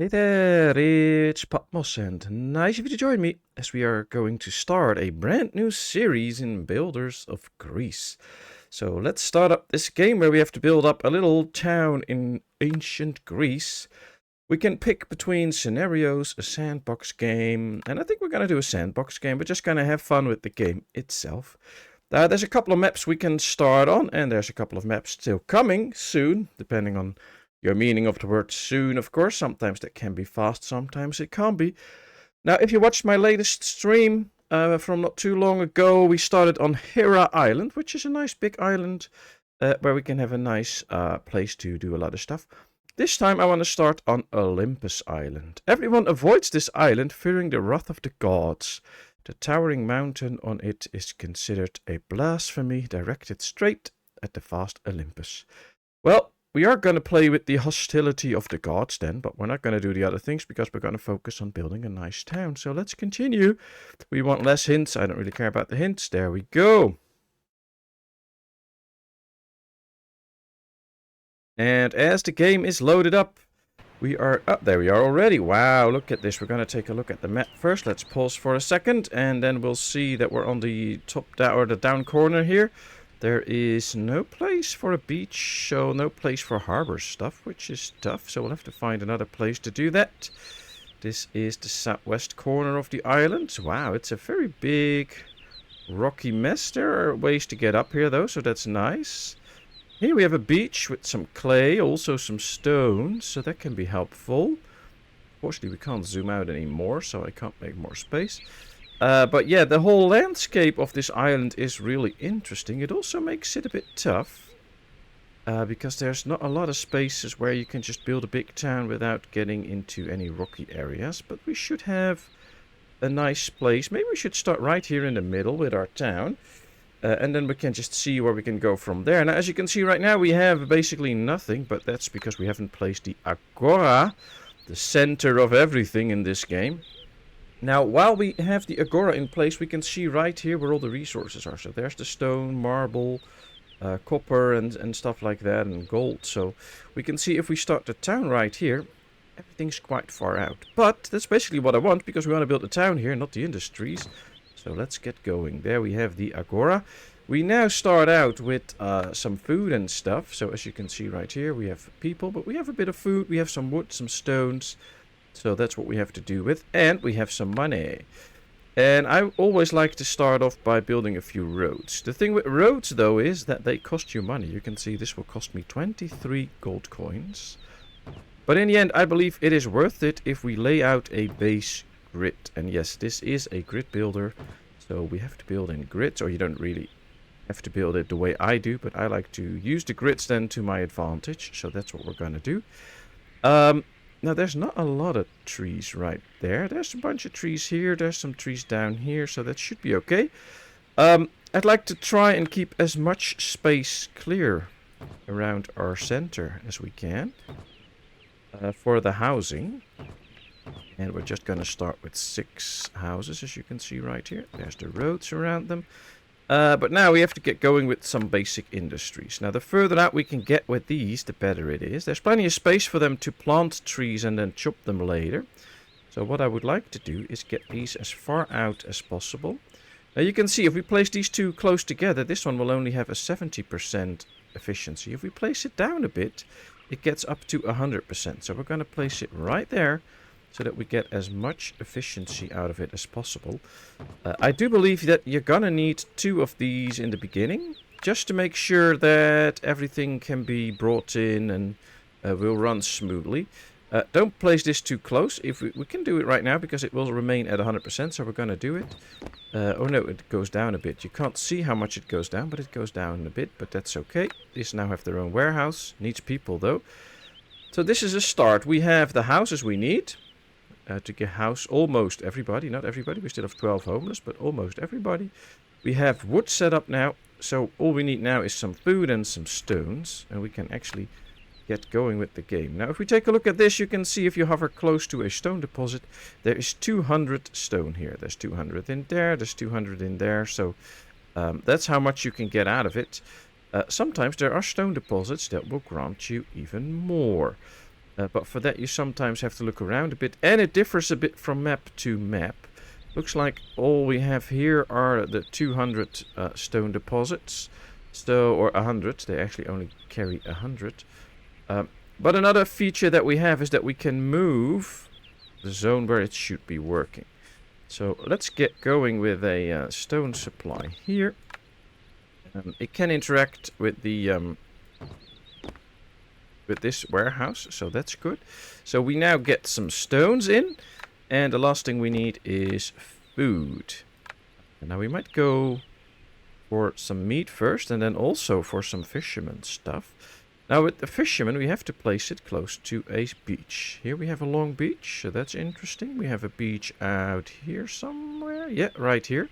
Hey there, it's Patmos, and nice of you to join me as we are going to start a brand new series in Builders of Greece. So let's start up this game where we have to build up a little town in ancient Greece. We can pick between scenarios, a sandbox game, and I think we're going to do a sandbox game, but just going to have fun with the game itself. There's a couple of maps we can start on, and there's a couple of maps still coming soon, depending on your meaning of the word soon, of course. Sometimes that can be fast, sometimes it can't be. Now, if you watched my latest stream from not too long ago, we started on Hera Island, which is a nice big island where we can have a nice place to do a lot of stuff. This time I want to start on Olympus Island. Everyone avoids this island, fearing the wrath of the gods. The towering mountain on it is considered a blasphemy directed straight at the vast Olympus. Well, we are going to play with the hostility of the gods then, but we're not going to do the other things because we're going to focus on building a nice town. So let's continue. We want less hints. I don't really care about the hints. There we go. And as the game is loaded up, we are up. There we are already. Wow, look at this. We're going to take a look at the map first. Let's pause for a second, and then we'll see that we're on the top down or the down corner here. There is no place for a beach, so no place for harbor stuff, which is tough. So we'll have to find another place to do that. This is the southwest corner of the island. Wow, it's a very big rocky mess. There are ways to get up here though, so that's nice. Here we have a beach with some clay, also some stones, so that can be helpful. Fortunately, we can't zoom out anymore, so I can't make more space. But yeah, the whole landscape of this island is really interesting. It also makes it a bit tough, because there's not a lot of spaces where you can just build a big town without getting into any rocky areas. But we should have a nice place. Maybe we should start right here in the middle with our town. And then we can just see where we can go from there. Now, as you can see right now, we have basically nothing, but that's because we haven't placed the Agora, the center of everything in this game. Now, while we have the Agora in place, we can see right here where all the resources are. So there's the stone, marble, copper and stuff like that, and gold. So we can see if we start the town right here, everything's quite far out. But that's basically what I want, because we want to build a town here, not the industries. So let's get going. There we have the Agora. We now start out with some food and stuff. So as you can see right here, we have people, but we have a bit of food. We have some wood, some stones. So that's what we have to do with. And we have some money. And I always like to start off by building a few roads. The thing with roads, though, is that they cost you money. You can see this will cost me 23 gold coins. But in the end, I believe it is worth it if we lay out a base grid. And yes, this is a grid builder. So we have to build in grids, or you don't really have to build it the way I do. But I like to use the grids then to my advantage. So that's what we're going to do. Now, there's not a lot of trees right there. There's a bunch of trees here. There's some trees down here, so that should be okay. I'd like to try and keep as much space clear around our center as we can for the housing. And we're just going to start with 6 houses, as you can see right here. There's the roads around them. But now we have to get going with some basic industries. Now, the further out we can get with these, the better it is. There's plenty of space for them to plant trees and then chop them later. So what I would like to do is get these as far out as possible. Now, you can see if we place these two close together, this one will only have a 70% efficiency. If we place it down a bit, it gets up to 100%. So we're going to place it right there, so that we get as much efficiency out of it as possible. I do believe that you're gonna need 2 of these in the beginning, just to make sure that everything can be brought in and will run smoothly. Don't place this too close. If we can do it right now, because it will remain at 100%, so we're gonna do it. Oh no, it goes down a bit. You can't see how much it goes down, but it goes down a bit, but that's okay. These now have their own warehouse. Needs people though. So this is a start. We have the houses we need. To get house almost everybody, not everybody, we still have 12 homeless, but almost everybody. We have wood set up now, so all we need now is some food and some stones, and we can actually get going with the game. Now, if we take a look at this, you can see if you hover close to a stone deposit, there is 200 stone here. There's 200 in there, there's 200 in there, so that's how much you can get out of it. Sometimes there are stone deposits that will grant you even more. But for that you sometimes have to look around a bit, and it differs a bit from map to map. Looks like all we have here are the 200 stone deposits. So, or 100, they actually only carry 100. But another feature that we have is that we can move the zone where it should be working. So let's get going with a stone supply here. It can interact with the with this warehouse, so that's good. So we now get some stones in, and the last thing we need is food. And now we might go for some meat first, and then also for some fisherman stuff. Now with the fisherman, we have to place it close to a beach. Here we have a long beach, so that's interesting. We have a beach out here somewhere. Yeah, right here,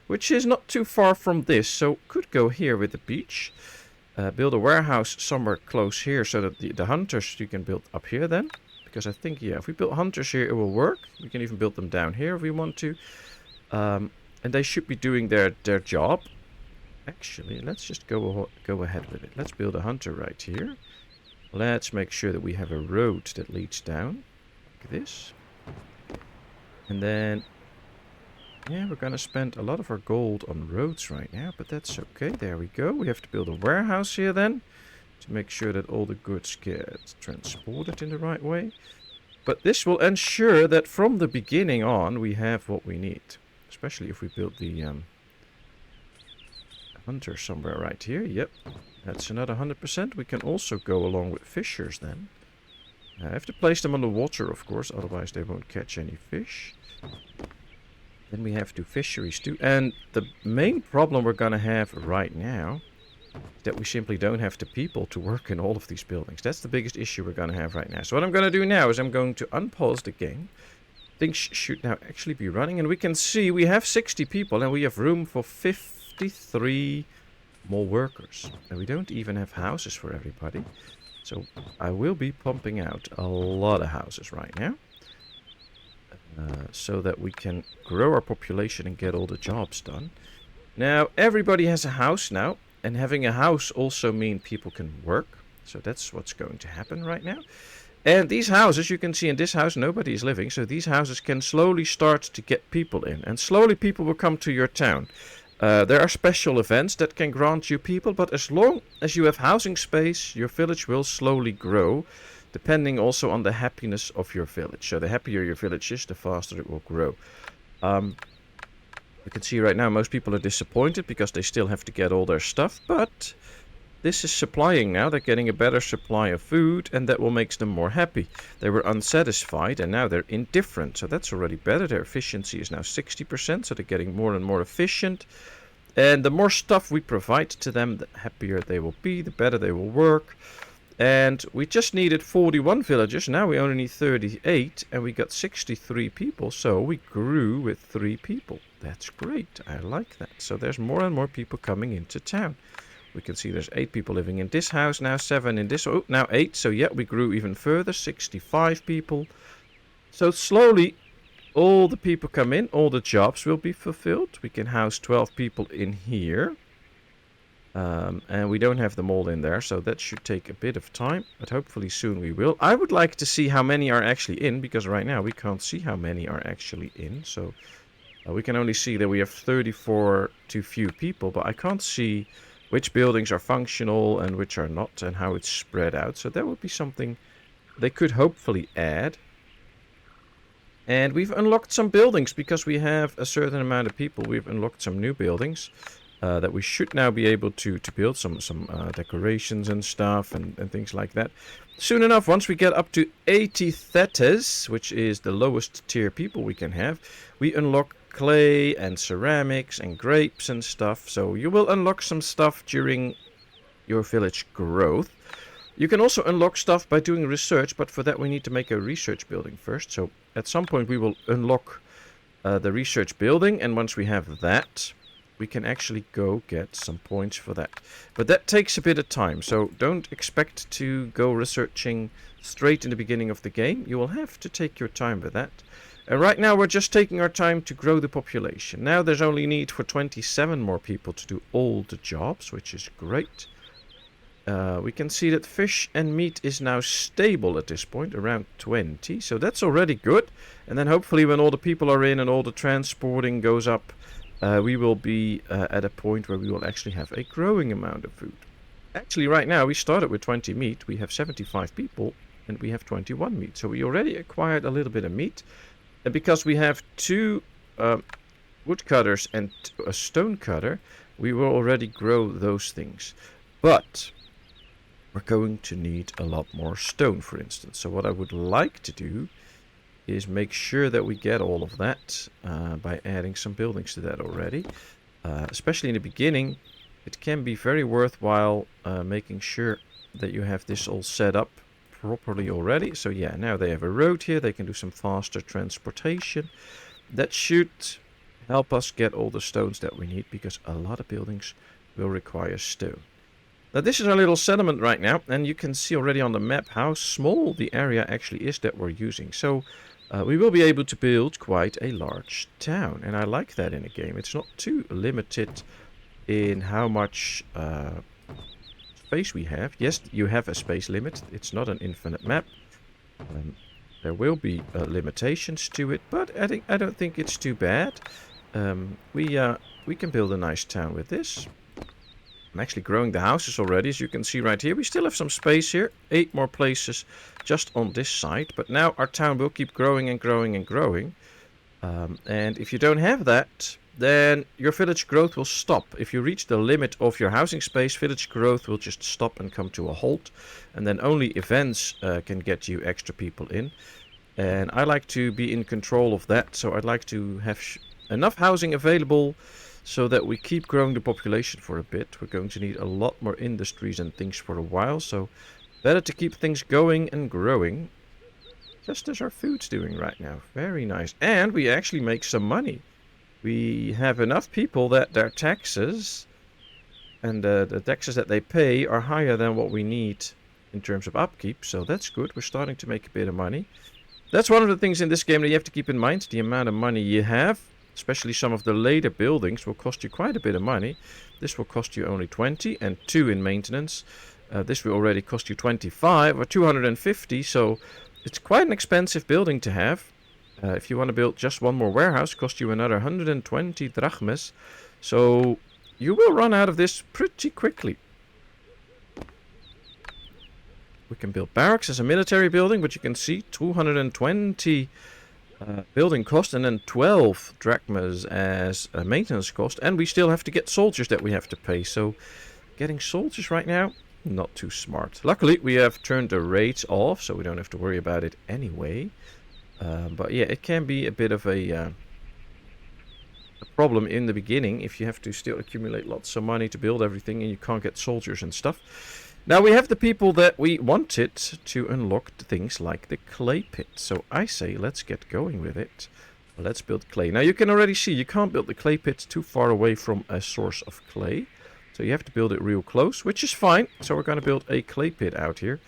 which is not too far from this, so could go here with the beach. Build a warehouse somewhere close here so that the hunters you can build up here then. Because I think, yeah, if we build hunters here, it will work. We can even build them down here if we want to. And they should be doing their job. Actually, let's just go ahead with it. Let's build a hunter right here. Let's make sure that we have a road that leads down. Like this. And then... yeah, we're gonna spend a lot of our gold on roads right now, but that's okay. There we go. We have to build a warehouse here then, to make sure that all the goods get transported in the right way. But this will ensure that from the beginning on, we have what we need. Especially if we build the hunter somewhere right here. Yep, that's another 100%. We can also go along with fishers then. I have to place them on the water, of course, otherwise they won't catch any fish. Then we have to fisheries too. And the main problem we're going to have right now is that we simply don't have the people to work in all of these buildings. That's the biggest issue we're going to have right now. So what I'm going to do now is I'm going to unpause the game. Things should now actually be running. And we can see we have 60 people and we have room for 53 more workers. And we don't even have houses for everybody. So I will be pumping out a lot of houses right now. So that we can grow our population and get all the jobs done. Now, everybody has a house now. And having a house also means people can work. So that's what's going to happen right now. And these houses, you can see in this house, nobody is living. So these houses can slowly start to get people in. And slowly people will come to your town. There are special events that can grant you people. But as long as you have housing space, your village will slowly grow. Depending also on the happiness of your village. So the happier your village is, the faster it will grow. You can see right now most people are disappointed because they still have to get all their stuff. But this is supplying now. They're getting a better supply of food and that will make them more happy. They were unsatisfied and now they're indifferent. So that's already better. Their efficiency is now 60%. So they're getting more and more efficient. And the more stuff we provide to them, the happier they will be. The better they will work. And we just needed 41 villagers. Now we only need 38. And we got 63 people. So we grew with 3 people. That's great. I like that. So there's more and more people coming into town. We can see there's 8 people living in this house. Now 7 in this. Oh, now 8. So yeah, we grew even further. 65 people. So slowly, all the people come in. All the jobs will be fulfilled. We can house 12 people in here. And we don't have them all in there, so that should take a bit of time, but hopefully soon we will. I would like to see how many are actually in, because right now we can't see how many are actually in. So we can only see that we have 34 too few people, but I can't see which buildings are functional and which are not, and how it's spread out. So that would be something they could hopefully add. And we've unlocked some buildings, because we have a certain amount of people. We've unlocked some new buildings. That we should now be able to build some decorations and stuff and things like that. Soon enough, once we get up to 80 thetes, which is the lowest tier people we can have, we unlock clay and ceramics and grapes and stuff. So you will unlock some stuff during your village growth. You can also unlock stuff by doing research, but for that we need to make a research building first. So at some point we will unlock the research building, and once we have that, we can actually go get some points for that. But that takes a bit of time, so don't expect to go researching straight in the beginning of the game. You will have to take your time with that. And right now we're just taking our time to grow the population. Now there's only need for 27 more people to do all the jobs, which is great. we can see that fish and meat is now stable at this point, around 20. So that's already good. And then hopefully when all the people are in and all the transporting goes up, we will be at a point where we will actually have a growing amount of food. Actually, right now, we started with 20 meat. We have 75 people, and we have 21 meat. So we already acquired a little bit of meat. And because we have 2 woodcutters and a stone cutter, we will already grow those things. But we're going to need a lot more stone, for instance. So what I would like to do is make sure that we get all of that by adding some buildings to that already. Especially in the beginning, it can be very worthwhile making sure that you have this all set up properly already. So yeah, now they have a road here. They can do some faster transportation. That should help us get all the stones that we need, because a lot of buildings will require stone. Now this is our little settlement right now, and you can see already on the map how small the area actually is that we're using. So we will be able to build quite a large town, and I like that in a game. It's not too limited in how much space we have. Yes, you have a space limit. It's not an infinite map. There will be limitations to it, but I don't think it's too bad. We can build a nice town with this. I'm actually growing the houses already, as you can see right here. We still have some space here. 8 more places just on this side. But now our town will keep growing and growing and growing. And if you don't have that, then your village growth will stop. If you reach the limit of your housing space, village growth will just stop and come to a halt. And then only events can get you extra people in. And I like to be in control of that. So I'd like to have enough housing available so that we keep growing the population for a bit. We're going to need a lot more industries and things for a while, so better to keep things going and growing, just as our food's doing right now. Very nice. And we actually make some money. We have enough people that their taxes and the taxes that they pay are higher than what we need in terms of upkeep, so that's good. We're starting to make a bit of money. That's one of the things in this game that you have to keep in mind. The amount of money you have, especially some of the later buildings, will cost you quite a bit of money. This will cost you only 20 and 2 in maintenance. This will already cost you 25 or 250, so it's quite an expensive building to have. If you want to build just one more warehouse, cost you another 120 drachmas. So you will run out of this pretty quickly. We can build barracks as a military building, but you can see 220 building cost, and then 12 drachmas as a maintenance cost, and we still have to get soldiers that we have to pay. So getting soldiers right now, not too smart. Luckily we have turned the raids off, so we don't have to worry about it anyway. But yeah, it can be a bit of a problem in the beginning if you have to still accumulate lots of money to build everything and you can't get soldiers and stuff. Now we have the people that we wanted to unlock things like the clay pit. So I say let's get going with it. Let's build clay. Now you can already see you can't build the clay pit too far away from a source of clay. So you have to build it real close, which is fine. So we're going to build a clay pit out here.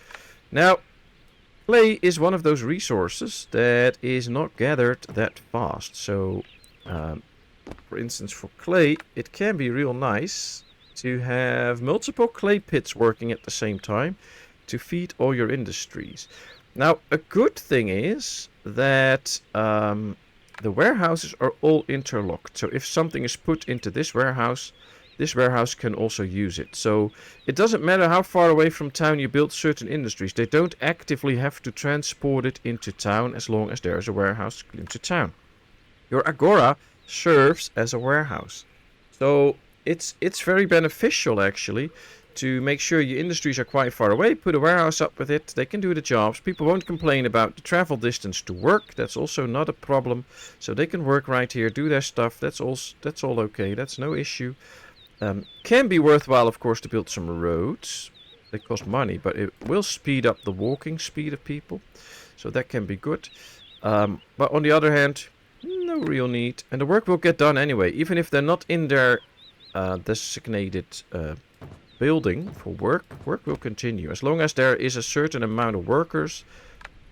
Now clay is one of those resources that is not gathered that fast. So for instance, for clay, it can be real nice to have multiple clay pits working at the same time to feed all your industries. Now, a good thing is that the warehouses are all interlocked. So if something is put into this warehouse can also use it. So it doesn't matter how far away from town you build certain industries. They don't actively have to transport it into town as long as there is a warehouse into town. Your agora serves as a warehouse. So it's very beneficial actually to make sure your industries are quite far away. Put a warehouse up with it. They can do the jobs. People won't complain about the travel distance to work. That's also not a problem. So they can work right here, do their stuff. That's all okay. That's no issue. Can be worthwhile, of course, to build some roads. They cost money, but it will speed up the walking speed of people. So that can be good. But on the other hand, no real need. And the work will get done anyway. Even if they're not in their designated building for work will continue. As long as there is a certain amount of workers,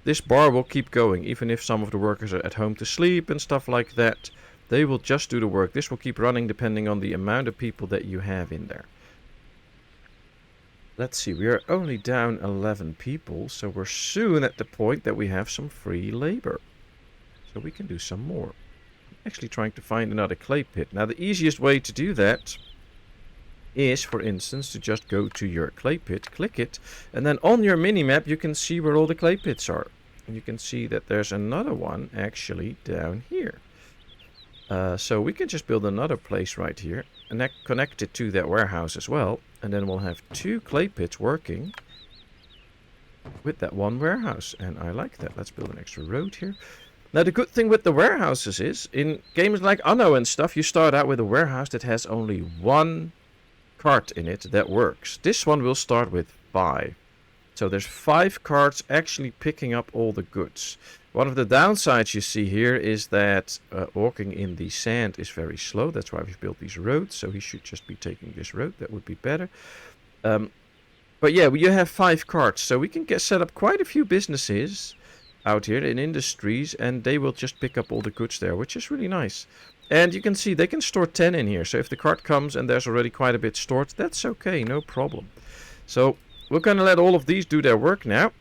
this bar will keep going. Even if some of the workers are at home to sleep and stuff like that, they will just do the work. This will keep running depending on the amount of people that you have in there. let's see, we are only down 11 people, so we're soon at the point that we have some free labor. So we can do some more. I'm actually trying to find another clay pit. Now, the easiest way to do that is, for instance, to just go to your clay pit, click it, and then on your mini-map you can see where all the clay pits are. And you can see that there's another one actually down here. So we can just build another place right here and connect it to that warehouse as well. And then we'll have 2 clay pits working with that one warehouse. And I like that. Let's build an extra road here. Now the good thing with the warehouses is, in games like Anno and stuff, you start out with a warehouse that has only 1 cart in it that works. This one will start with 5. So there's 5 carts actually picking up all the goods. One of the downsides you see here is that walking in the sand is very slow. That's why we've built these roads. So he should just be taking this road. That would be better. But yeah, you have 5 carts. So we can set up quite a few businesses out here in industries. And they will just pick up all the goods there, which is really nice. And you can see they can store 10 in here. So if the cart comes and there's already quite a bit stored, that's okay, no problem. So we're going to let all of these do their work now.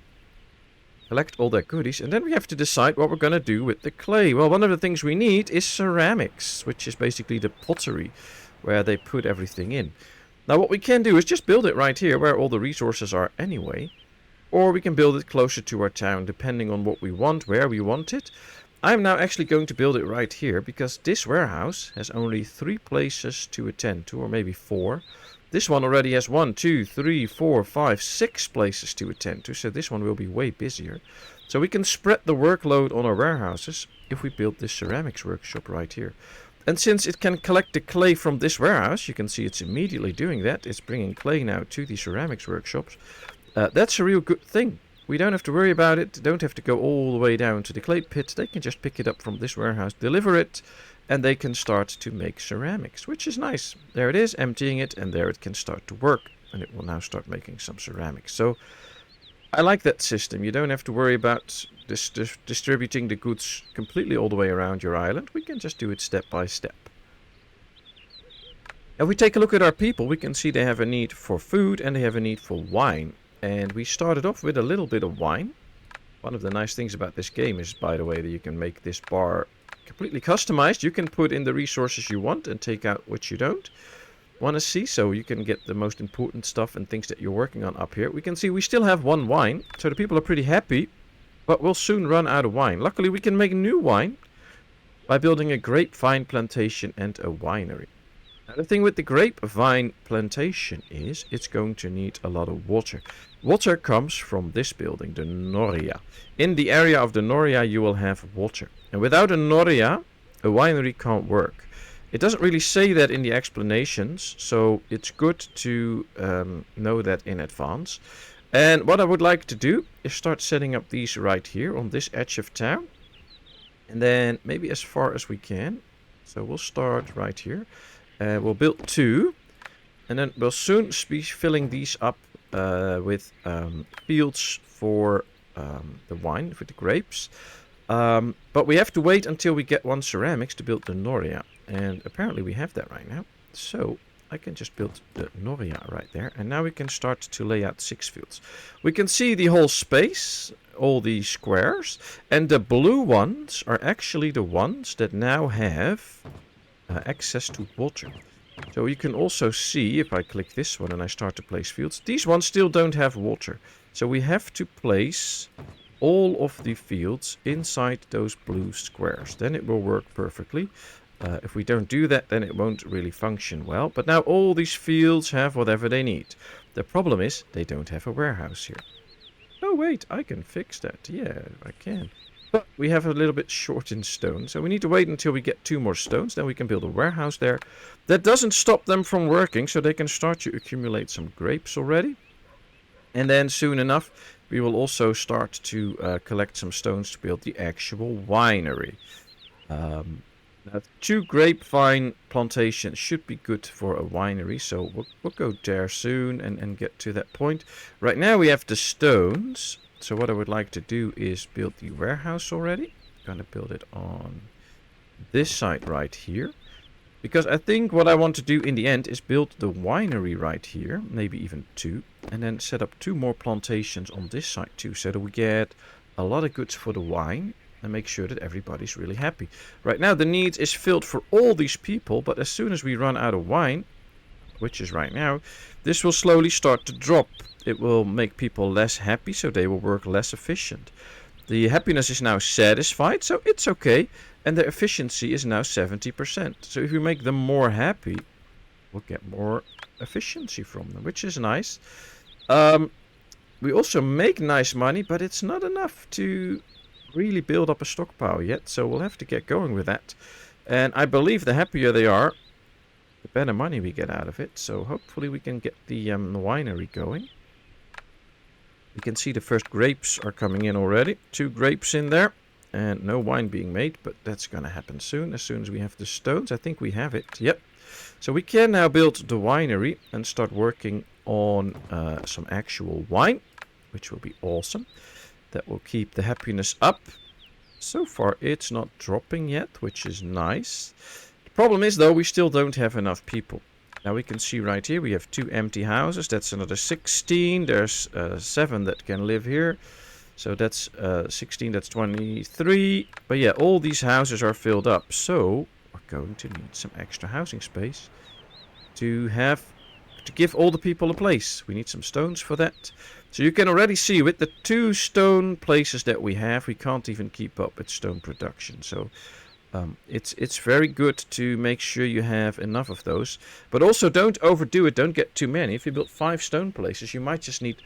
Collect all their goodies. And then we have to decide what we're going to do with the clay. Well, one of the things we need is ceramics, which is basically the pottery where they put everything in. Now what we can do is just build it right here where all the resources are anyway. Or we can build it closer to our town depending on what we want, where we want it. I'm now actually going to build it right here because this warehouse has only 3 places to attend to, or maybe 4. This one already has 1, 2, 3, 4, 5, 6 places to attend to, so this one will be way busier. So we can spread the workload on our warehouses if we build this ceramics workshop right here. And since it can collect the clay from this warehouse, you can see it's immediately doing that. It's bringing clay now to the ceramics workshops. That's a real good thing. We don't have to worry about it, don't have to go all the way down to the clay pit. They can just pick it up from this warehouse, deliver it, and they can start to make ceramics, which is nice. There it is, emptying it, and there it can start to work. And it will now start making some ceramics. So I like that system. You don't have to worry about distributing the goods completely all the way around your island. We can just do it step by step. If we take a look at our people, we can see they have a need for food and they have a need for wine. And we started off with a little bit of wine. One of the nice things about this game is, by the way, that you can make this bar completely customized. You can put in the resources you want and take out what you don't want to see. So you can get the most important stuff and things that you're working on up here. We can see we still have 1 wine. So the people are pretty happy. But we'll soon run out of wine. Luckily, we can make new wine by building a grapevine plantation and a winery. Now, the thing with the grapevine plantation is it's going to need a lot of water. Water comes from this building, the Noria. In the area of the Noria, you will have water. And without a Noria, a winery can't work. It doesn't really say that in the explanations, so it's good to know that in advance. And what I would like to do is start setting up these right here on this edge of town. And then maybe as far as we can. So we'll start right here. We'll build 2. And then we'll soon be filling these up with fields for the wine, for the grapes. But we have to wait until we get 1 ceramics to build the Noria. And apparently we have that right now. So I can just build the Noria right there. And now we can start to lay out 6 fields. We can see the whole space, all the squares. And the blue ones are actually the ones that now have access to water. So you can also see, if I click this one and I start to place fields, these ones still don't have water. So we have to place all of the fields inside those blue squares. Then it will work perfectly. If we don't do that, then it won't really function well. But now all these fields have whatever they need. The problem is they don't have a warehouse here. Oh wait, I can fix that. Yeah, I can. But we have a little bit short in stone. So we need to wait until we get 2 more stones. Then we can build a warehouse there. That doesn't stop them from working. So they can start to accumulate some grapes already. And then soon enough, we will also start to collect some stones to build the actual winery. Now, 2 grapevine plantations should be good for a winery. So we'll go there soon and get to that point. Right now we have the stones. So what I would like to do is build the warehouse already. I'm going to build it on this side right here. Because I think what I want to do in the end is build the winery right here, maybe even 2, and then set up 2 more plantations on this side too, so that we get a lot of goods for the wine and make sure that everybody's really happy. Right now the need is filled for all these people, but as soon as we run out of wine, which is right now, this will slowly start to drop. It will make people less happy, so they will work less efficient. The happiness is now satisfied, so it's okay. And the efficiency is now 70%. So if we make them more happy, we'll get more efficiency from them, which is nice. We also make nice money, but it's not enough to really build up a stockpile yet. So we'll have to get going with that. And I believe the happier they are, the better money we get out of it. So hopefully we can get the winery going. You can see the first grapes are coming in already. 2 grapes in there. And no wine being made, but that's going to happen soon. As soon as we have the stones, I think we have it. Yep. So we can now build the winery and start working on some actual wine, which will be awesome. That will keep the happiness up. So far, it's not dropping yet, which is nice. The problem is, though, we still don't have enough people. Now we can see right here, we have 2 empty houses. That's another 16. There's 7 that can live here. So that's 16, that's 23. But yeah, all these houses are filled up. So we're going to need some extra housing space to give all the people a place. We need some stones for that. So you can already see with the 2 stone places that we have, we can't even keep up with stone production. So it's very good to make sure you have enough of those. But also don't overdo it. Don't get too many. If you build 5 stone places, you might just need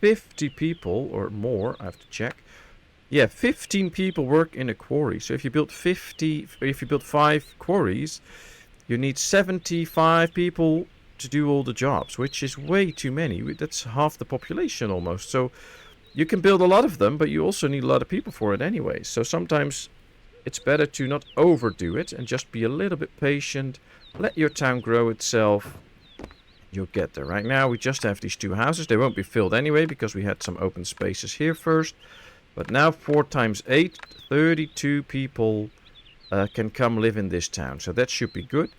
50 people or more. I have to check. Yeah, 15 people work in a quarry. So if you build 5 quarries, you need 75 people to do all the jobs, which is way too many. That's half the population almost. So you can build a lot of them, but you also need a lot of people for it anyway. So sometimes it's better to not overdo it and just be a little bit patient. Let your town grow itself. You'll get there. Right now we just have these 2 houses. They won't be filled anyway because we had some open spaces here first. But now 4 times 8, 32 people can come live in this town. So that should be good.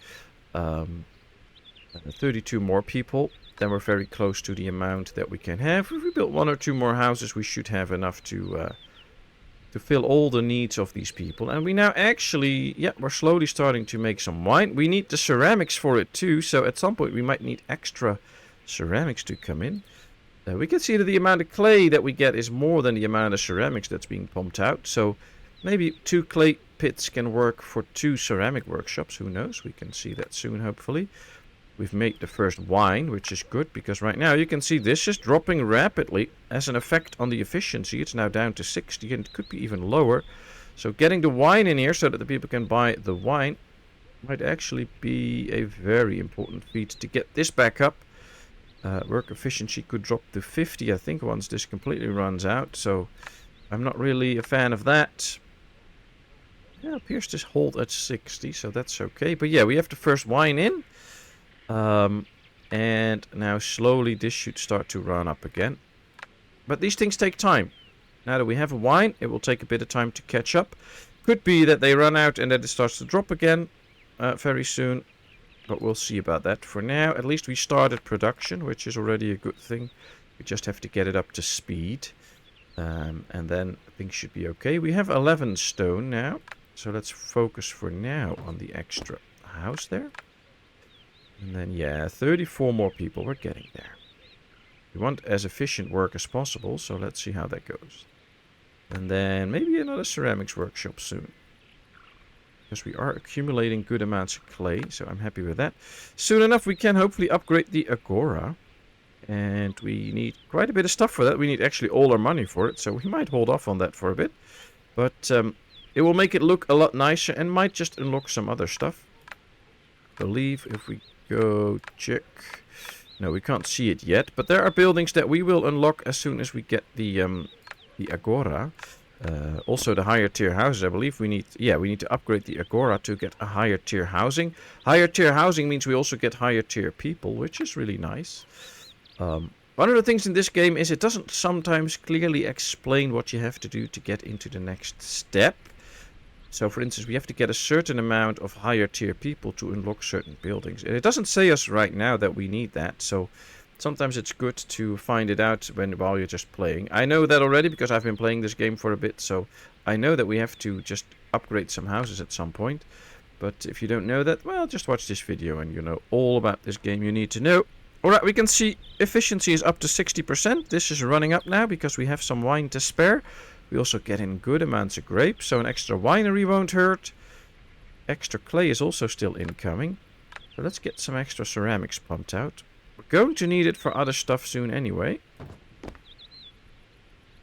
32 more people. Then we're very close to the amount that we can have. If we build 1 or 2 more houses, we should have enough to fill all the needs of these people. And we now actually, yeah, we're slowly starting to make some wine. We need the ceramics for it too, so at some point we might need extra ceramics to come in. We can see that the amount of clay that we get is more than the amount of ceramics that's being pumped out. So maybe 2 clay pits can work for 2 ceramic workshops. Who knows? We can see that soon, hopefully. We've made the first wine, which is good, because right now you can see this is dropping rapidly. As an effect on the efficiency, it's now down to 60, and it could be even lower. So getting the wine in here so that the people can buy the wine might actually be a very important feat to get this back up. Work efficiency could drop to 50, I think, once this completely runs out. So I'm not really a fan of that. Yeah, it appears to hold at 60, so that's okay. But yeah, we have the first wine in. And now slowly this should start to run up again. But these things take time. Now that we have a wine, it will take a bit of time to catch up. Could be that they run out and that it starts to drop again very soon. But we'll see about that. For now, at least we started production, which is already a good thing. We just have to get it up to speed. And then things should be okay. We have 11 stone now. So let's focus for now on the extra house there. And then, yeah, 34 more people. We're getting there. We want as efficient work as possible, so let's see how that goes. And then maybe another ceramics workshop soon. Because we are accumulating good amounts of clay, so I'm happy with that. Soon enough, we can hopefully upgrade the Agora. And we need quite a bit of stuff for that. We need actually all our money for it, so we might hold off on that for a bit. But it will make it look a lot nicer and might just unlock some other stuff. I believe if we go check. No, we can't see it yet, but there are buildings that we will unlock as soon as we get the Agora. Also the higher tier houses, I believe we need to upgrade the Agora to get a higher tier housing. Higher tier housing means we also get higher tier people, which is really nice. One of the things in this game is it doesn't sometimes clearly explain what you have to do to get into the next step. So for instance, we have to get a certain amount of higher tier people to unlock certain buildings. And it doesn't say us right now that we need that. So sometimes it's good to find it out while you're just playing. I know that already because I've been playing this game for a bit. So I know that we have to just upgrade some houses at some point. But if you don't know that, well, just watch this video and you know all about this game you need to know. Alright, we can see efficiency is up to 60%. This is running up now because we have some wine to spare. We also get in good amounts of grapes, so an extra winery won't hurt. Extra clay is also still incoming. So let's get some extra ceramics pumped out. We're going to need it for other stuff soon anyway.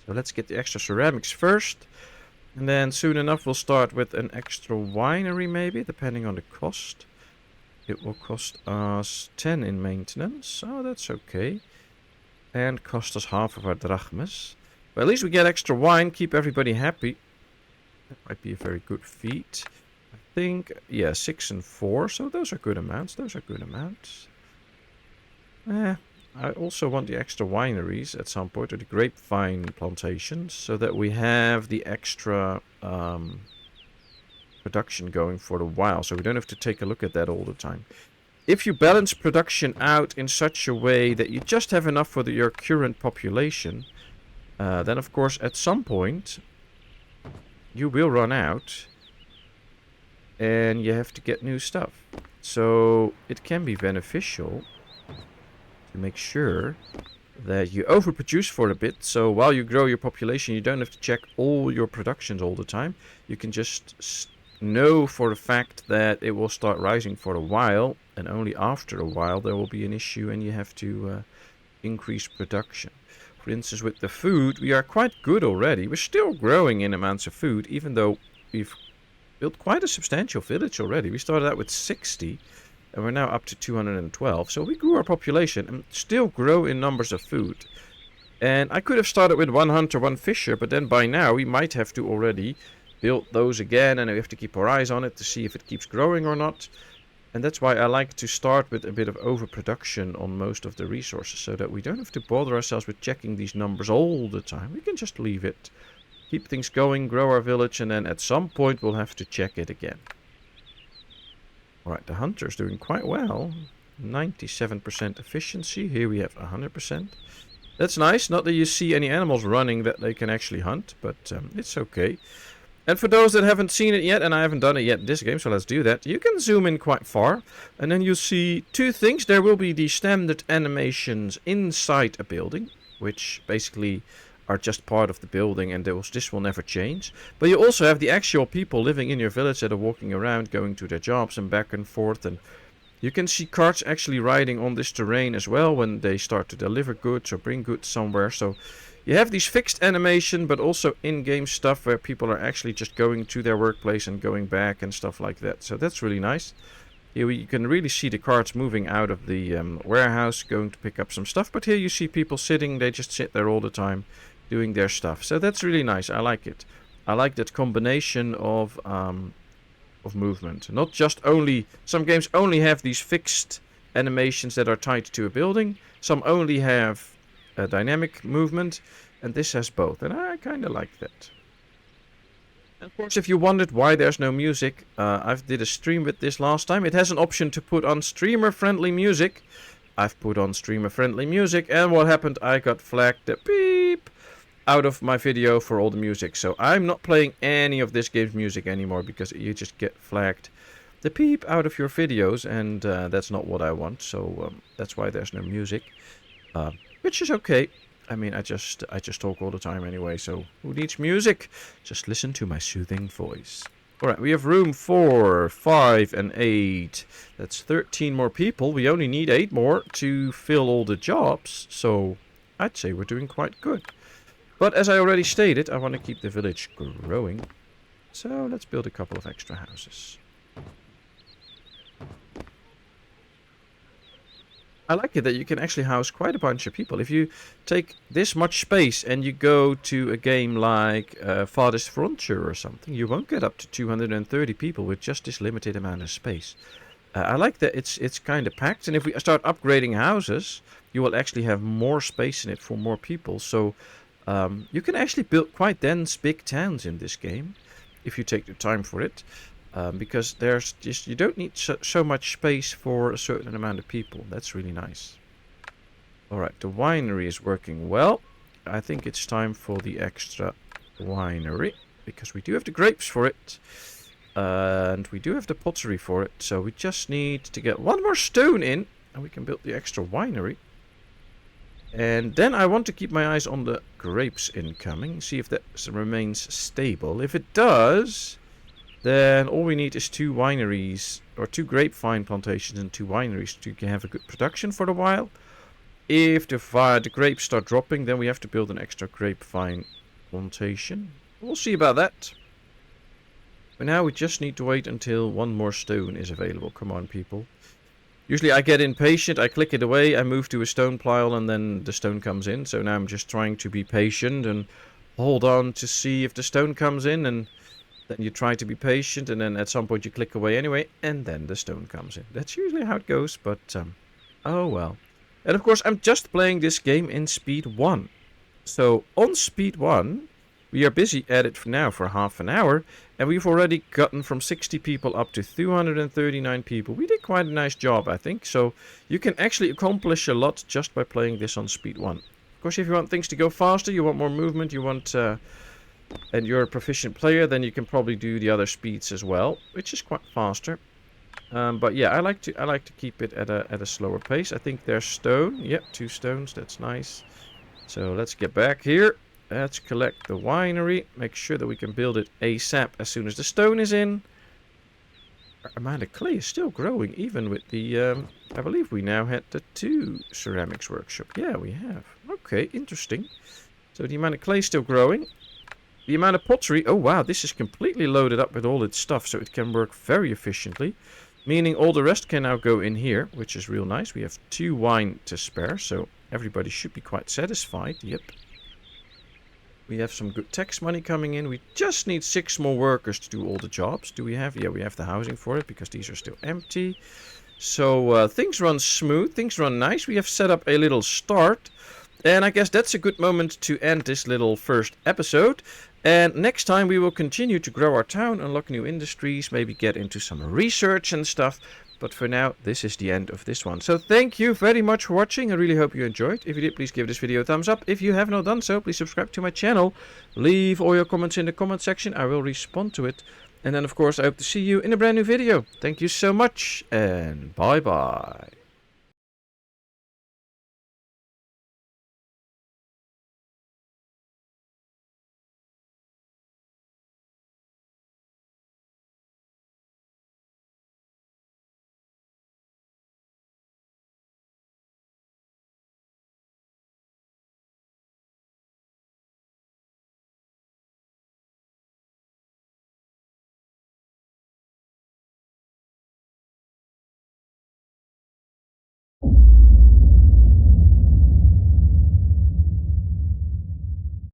So let's get the extra ceramics first. And then soon enough we'll start with an extra winery maybe, depending on the cost. It will cost us 10 in maintenance. Oh, that's okay. And cost us half of our drachmas. But at least we get extra wine, keep everybody happy. That might be a very good feat. I think, yeah, 6 and 4. So those are good amounts. Those are good amounts. I also want the extra wineries at some point, or the grapevine plantations, so that we have the extra production going for a while, so we don't have to take a look at that all the time. If you balance production out in such a way that you just have enough for your current population, then of course at some point you will run out and you have to get new stuff. So it can be beneficial to make sure that you overproduce for a bit. So while you grow your population, you don't have to check all your productions all the time. You can just know for a fact that it will start rising for a while, and only after a while there will be an issue and you have to increase production. For instance, with the food, we are quite good already. We're still growing in amounts of food, even though we've built quite a substantial village already. We started out with 60 and we're now up to 212. So we grew our population and still grow in numbers of food. And I could have started with 1 hunter, 1 fisher, but then by now we might have to already build those again, and we have to keep our eyes on it to see if it keeps growing or not. And that's why I like to start with a bit of overproduction on most of the resources, so that we don't have to bother ourselves with checking these numbers all the time. We can just leave it, keep things going, grow our village, and then at some point we'll have to check it again. Alright, the hunter's doing quite well. 97% efficiency. Here we have 100%. That's nice. Not that you see any animals running that they can actually hunt, but it's okay. And for those that haven't seen it yet, and I haven't done it yet in this game, so let's do that. You can zoom in quite far, and then you see two things. There will be the standard animations inside a building, which basically are just part of the building, and this will never change. But you also have the actual people living in your village that are walking around, going to their jobs and back and forth. And you can see carts actually riding on this terrain as well when they start to deliver goods or bring goods somewhere. So you have these fixed animation, but also in-game stuff where people are actually just going to their workplace and going back and stuff like that. So that's really nice. Here you can really see the carts moving out of the warehouse, going to pick up some stuff. But here you see people sitting, they just sit there all the time doing their stuff. So that's really nice. I like it. I like that combination of movement. Not just only, some games only have these fixed animations that are tied to a building. Some only have a dynamic movement, and this has both, and I kind of like that. And of course, if you wondered why there's no music, I did a stream with this last time. It has an option to put on streamer-friendly music. I've put on streamer-friendly music, and what happened? I got flagged the beep out of my video for all the music. So I'm not playing any of this game's music anymore, because you just get flagged the beep out of your videos, and that's not what I want. So that's why there's no music, which is okay. I mean, I just talk all the time anyway, so who needs music? Just listen to my soothing voice. Alright, we have room for 5 and 8. That's 13 more people. We only need 8 more to fill all the jobs, so I'd say we're doing quite good. But as I already stated, I want to keep the village growing. So let's build a couple of extra houses. I like it that you can actually house quite a bunch of people. If you take this much space and you go to a game like Farthest Frontier or something, you won't get up to 230 people with just this limited amount of space. I like that it's kind of packed, and if we start upgrading houses, you will actually have more space in it for more people. So you can actually build quite dense big towns in this game. if you take the time for it. Because there's just, you don't need so much space for a certain amount of people. That's really nice. Alright, the winery is working well. I think it's time for the extra winery, because we do have the grapes for it. And we do have the pottery for it. So we just need to get one more stone in, and we can build the extra winery. And then I want to keep my eyes on the grapes incoming. See if that remains stable. If it does, then all we need is 2 wineries, or 2 grapevine plantations and 2 wineries to have a good production for a while. If the grapes start dropping, then we have to build an extra grapevine plantation. We'll see about that. For now, we just need to wait until one more stone is available. Come on, people. Usually I get impatient, I click it away, I move to a stone pile, and then the stone comes in. So now I'm just trying to be patient and hold on to see if the stone comes in, and then you try to be patient, and then at some point you click away anyway, and then the stone comes in. That's usually how it goes, but oh well. And of course, I'm just playing this game in speed 1. So on speed 1, we are busy at it for now for half an hour, and we've already gotten from 60 people up to 239 people. We did quite a nice job, I think. So you can actually accomplish a lot just by playing this on speed 1. Of course, if you want things to go faster, you want more movement, you want, and you're a proficient player, then you can probably do the other speeds as well, which is quite faster. But yeah, I like to keep it at a slower pace. I think there's stone. Yep, 2 stones. That's nice. So let's get back here. Let's collect the winery. Make sure that we can build it ASAP as soon as the stone is in. Our amount of clay is still growing, even with the... I believe we now had the 2 ceramics workshop. Yeah, we have. Okay, interesting. So the amount of clay is still growing. The amount of pottery... Oh, wow, this is completely loaded up with all its stuff, so it can work very efficiently. Meaning all the rest can now go in here, which is real nice. We have 2 wine to spare, so everybody should be quite satisfied. Yep. We have some good tax money coming in. We just need 6 more workers to do all the jobs. Do we have? Yeah, we have the housing for it, because these are still empty. So things run smooth. Things run nice. We have set up a little start. And I guess that's a good moment to end this little first episode. And next time we will continue to grow our town, unlock new industries, maybe get into some research and stuff. But for now, this is the end of this one. So thank you very much for watching. I really hope you enjoyed. If you did, please give this video a thumbs up. If you have not done so, please subscribe to my channel. Leave all your comments in the comment section. I will respond to it. And then, of course, I hope to see you in a brand new video. Thank you so much, and bye-bye.